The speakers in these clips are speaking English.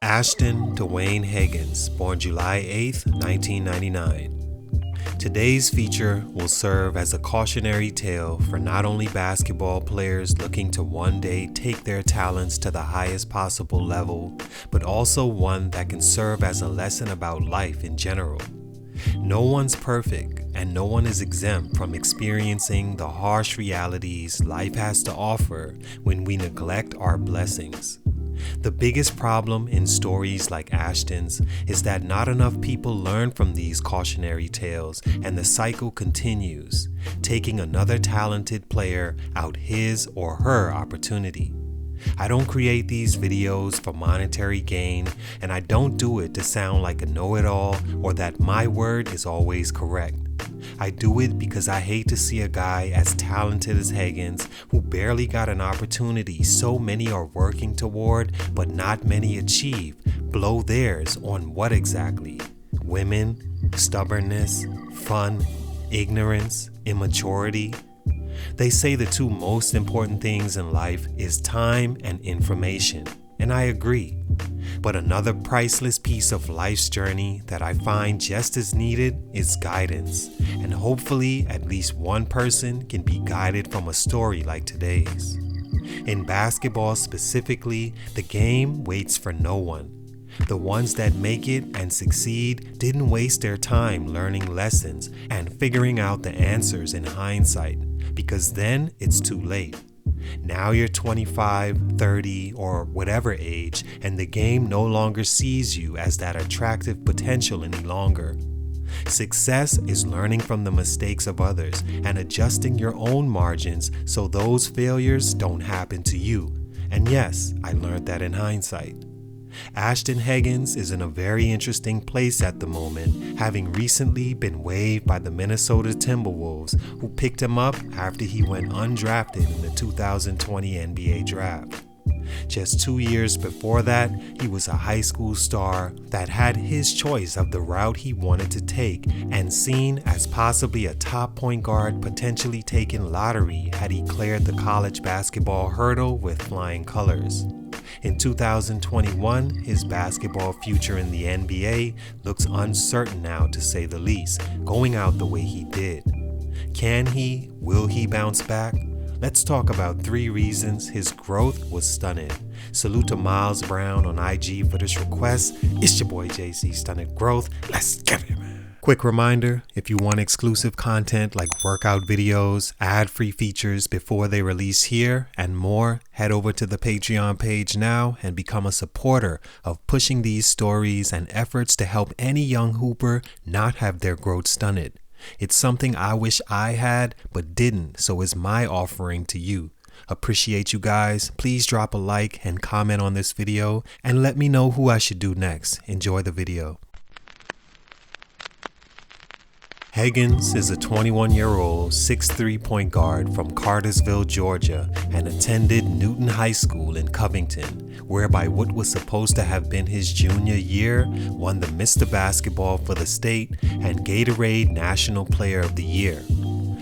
Ashton Dwayne Hagans, born July 8, 1999. Today's feature will serve as a cautionary tale for not only basketball players looking to one day take their talents to the highest possible level, but also one that can serve as a lesson about life in general. No one's perfect, and no one is exempt from experiencing the harsh realities life has to offer when we neglect our blessings. The biggest problem in stories like Ashton's is that not enough people learn from these cautionary tales, and the cycle continues, taking another talented player out his or her opportunity. I don't create these videos for monetary gain, and I don't do it to sound like a know-it-all or that my word is always correct. I do it because I hate to see a guy as talented as Hagans, who barely got an opportunity so many are working toward but not many achieve, blow theirs on what exactly? Women, stubbornness, fun, ignorance, immaturity. They say the two most important things in life is time and information, and I agree. But another priceless piece of life's journey that I find just as needed is guidance, and hopefully at least one person can be guided from a story like today's. In basketball specifically, the game waits for no one. The ones that make it and succeed didn't waste their time learning lessons and figuring out the answers in hindsight, because then it's too late. Now you're 25, 30, or whatever age, and the game no longer sees you as that attractive potential any longer. Success is learning from the mistakes of others and adjusting your own margins so those failures don't happen to you. And yes, I learned that in hindsight. Ashton Hagans is in a very interesting place at the moment, having recently been waived by the Minnesota Timberwolves, who picked him up after he went undrafted in the 2020 NBA draft. Just 2 years before that, he was a high school star that had his choice of the route he wanted to take and seen as possibly a top point guard potentially taken lottery had he cleared the college basketball hurdle with flying colors. In 2021, his basketball future in the NBA looks uncertain now, to say the least, going out the way he did. Will he bounce back? Let's talk about 3 reasons his growth was stunted. Salute to Miles Brown on IG for this request. It's your boy JC, Stunted Growth. Let's get it, man. Quick reminder, if you want exclusive content like workout videos, ad-free features before they release here, and more, head over to the Patreon page now and become a supporter of pushing these stories and efforts to help any young hooper not have their growth stunted. It's something I wish I had but didn't, so it's my offering to you. Appreciate you guys. Please drop a like and comment on this video and let me know who I should do next. Enjoy the video. Hagans is a 21-year-old 6'3" point guard from Cartersville, Georgia, and attended Newton High School in Covington, where by what was supposed to have been his junior year, won the Mr. Basketball for the state and Gatorade National Player of the Year.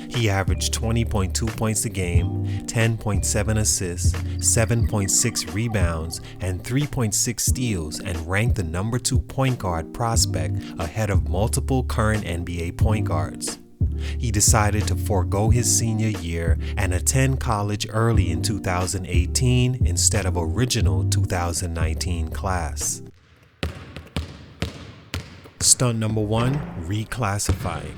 He averaged 20.2 points a game, 10.7 assists, 7.6 rebounds, and 3.6 steals, and ranked the number 2 point guard prospect ahead of multiple current NBA point guards. He decided to forego his senior year and attend college early in 2018 instead of original 2019 class. Stunt number 1, reclassifying.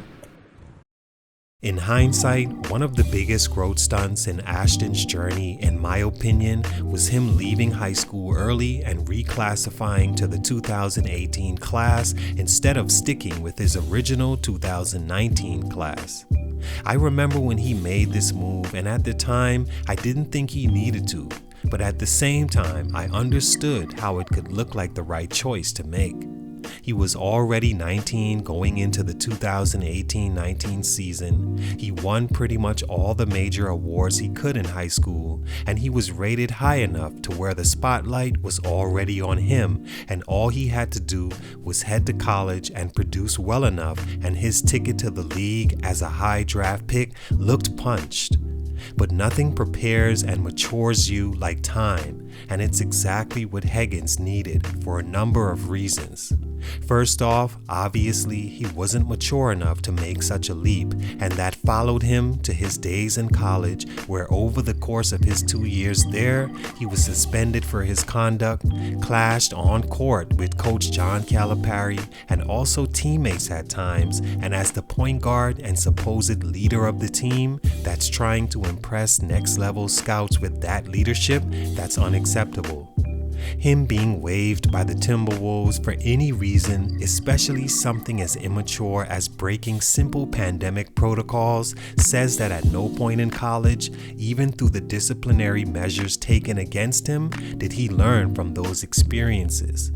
In hindsight, one of the biggest growth stunts in Ashton's journey, in my opinion, was him leaving high school early and reclassifying to the 2018 class instead of sticking with his original 2019 class. I remember when he made this move, and at the time, I didn't think he needed to, but at the same time, I understood how it could look like the right choice to make. He was already 19 going into the 2018-19 season. He won pretty much all the major awards he could in high school, and he was rated high enough to where the spotlight was already on him, and all he had to do was head to college and produce well enough, and his ticket to the league as a high draft pick looked punched. But nothing prepares and matures you like time. and it's exactly what Hagans needed for a number of reasons. First off, obviously he wasn't mature enough to make such a leap, and that followed him to his days in college, where over the course of his 2 years there, he was suspended for his conduct, clashed on court with coach John Calipari, and also teammates at times, and as the point guard and supposed leader of the team that's trying to impress next level scouts with that leadership, that's unacceptable. Him being waived by the Timberwolves for any reason, especially something as immature as breaking simple pandemic protocols, says that at no point in college, even through the disciplinary measures taken against him, did he learn from those experiences.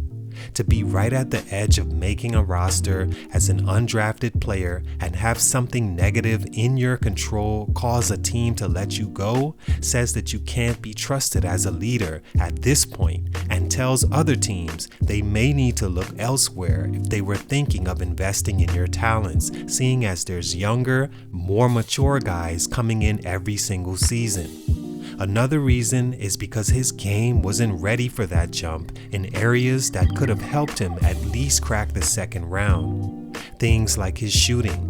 To be right at the edge of making a roster as an undrafted player and have something negative in your control cause a team to let you go says that you can't be trusted as a leader at this point, and tells other teams they may need to look elsewhere if they were thinking of investing in your talents, seeing as there's younger, more mature guys coming in every single season. Another reason is because his game wasn't ready for that jump in areas that could have helped him at least crack the second round. Things like his shooting.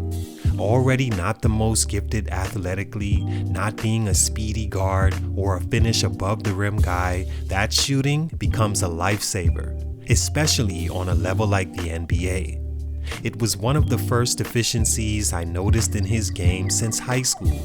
Already not the most gifted athletically, not being a speedy guard or a finish above the rim guy, that shooting becomes a lifesaver, especially on a level like the NBA. It was one of the first deficiencies I noticed in his game since high school.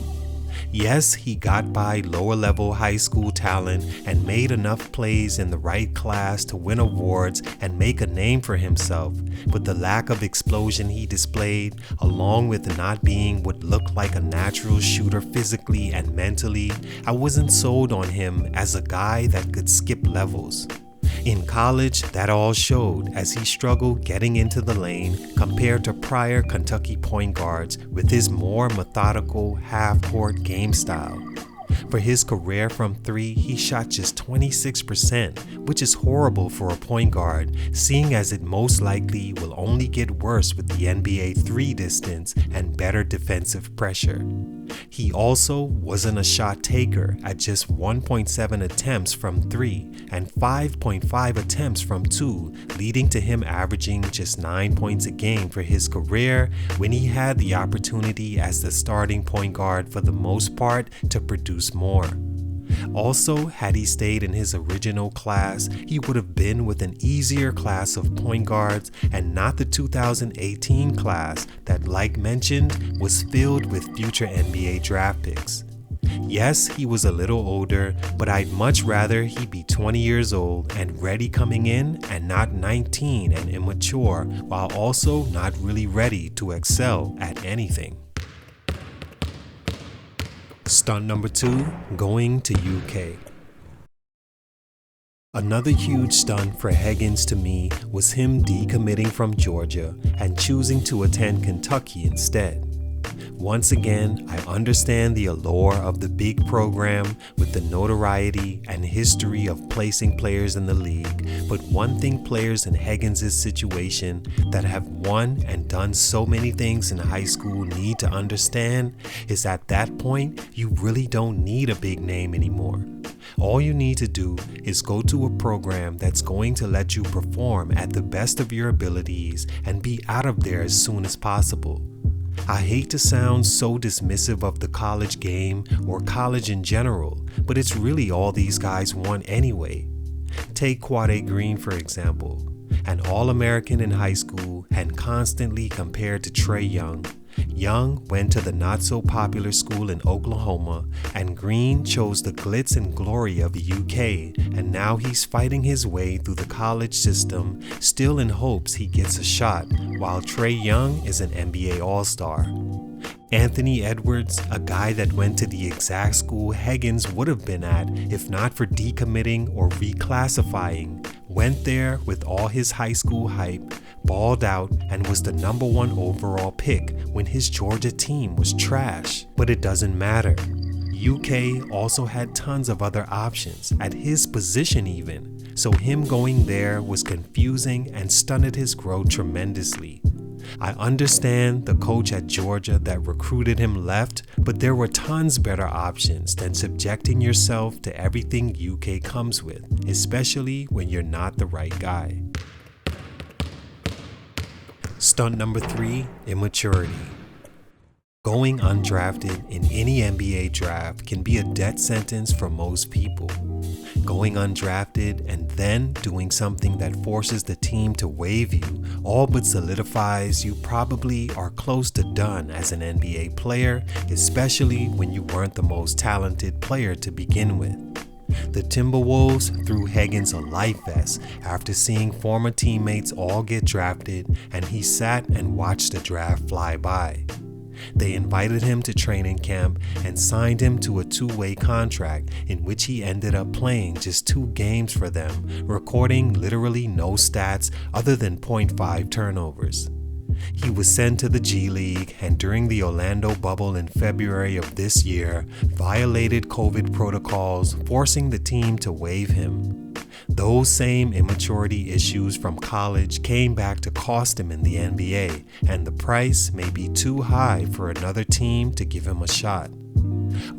Yes, he got by lower level high school talent and made enough plays in the right class to win awards and make a name for himself, but the lack of explosion he displayed, along with not being what looked like a natural shooter physically and mentally, I wasn't sold on him as a guy that could skip levels. In college, that all showed as he struggled getting into the lane compared to prior Kentucky point guards with his more methodical half-court game style. For his career from three, he shot just 26%, which is horrible for a point guard, seeing as it most likely will only get worse with the NBA three distance and better defensive pressure. He also wasn't a shot taker at just 1.7 attempts from three and 5.5 attempts from two, leading to him averaging just 9 points a game for his career when he had the opportunity as the starting point guard for the most part to produce more. Also, had he stayed in his original class, he would have been with an easier class of point guards and not the 2018 class that, like mentioned, was filled with future NBA draft picks. Yes, he was a little older, but I'd much rather he be 20 years old and ready coming in and not 19 and immature, while also not really ready to excel at anything. Stunt number 2, going to UK. Another huge stunt for Hagans to me was him decommitting from Georgia and choosing to attend Kentucky instead. Once again, I understand the allure of the big program with the notoriety and history of placing players in the league, but one thing players in Hagans' situation that have won and done so many things in high school need to understand is at that point, you really don't need a big name anymore. All you need to do is go to a program that's going to let you perform at the best of your abilities and be out of there as soon as possible. I hate to sound so dismissive of the college game or college in general, but it's really all these guys want anyway. Take Quade Green for example, an All-American in high school and constantly compared to Trae Young. Young went to the not-so-popular school in Oklahoma, and Green chose the glitz and glory of the UK, and now he's fighting his way through the college system, still in hopes he gets a shot, while Trae Young is an NBA All-Star. Anthony Edwards, a guy that went to the exact school Hagans would have been at if not for decommitting or reclassifying, went there with all his high school hype, balled out, and was the number 1 overall pick when his Georgia team was trash. But it doesn't matter. UK also had tons of other options, at his position even, so him going there was confusing and stunted his growth tremendously. I understand the coach at Georgia that recruited him left, but there were tons better options than subjecting yourself to everything UK comes with, especially when you're not the right guy. Stunt number 3, immaturity. Going undrafted in any NBA draft can be a death sentence for most people. Going undrafted and then doing something that forces the team to waive you all but solidifies you probably are close to done as an NBA player, especially when you weren't the most talented player to begin with. The Timberwolves threw Hagans a life vest after seeing former teammates all get drafted, and he sat and watched the draft fly by. They invited him to training camp and signed him to a 2-way contract in which he ended up playing just 2 games for them, recording literally no stats other than 0.5 turnovers. He was sent to the G League and during the Orlando bubble in February of this year, violated COVID protocols, forcing the team to waive him. Those same immaturity issues from college came back to cost him in the NBA, and the price may be too high for another team to give him a shot.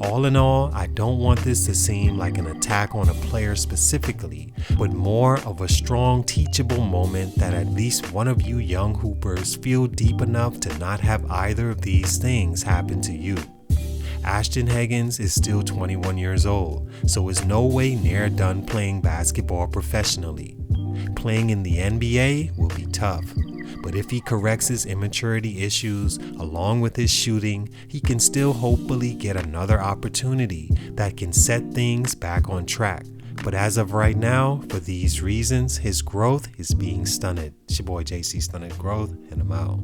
All in all, I don't want this to seem like an attack on a player specifically, but more of a strong teachable moment that at least one of you young hoopers feel deep enough to not have either of these things happen to you. Ashton Hagans is still 21 years old, so is no way near done playing basketball professionally. Playing in the NBA will be tough, but if he corrects his immaturity issues along with his shooting, he can still hopefully get another opportunity that can set things back on track. But as of right now, for these reasons, his growth is being stunted. It's your boy JC Stunted Growth, and I'm out.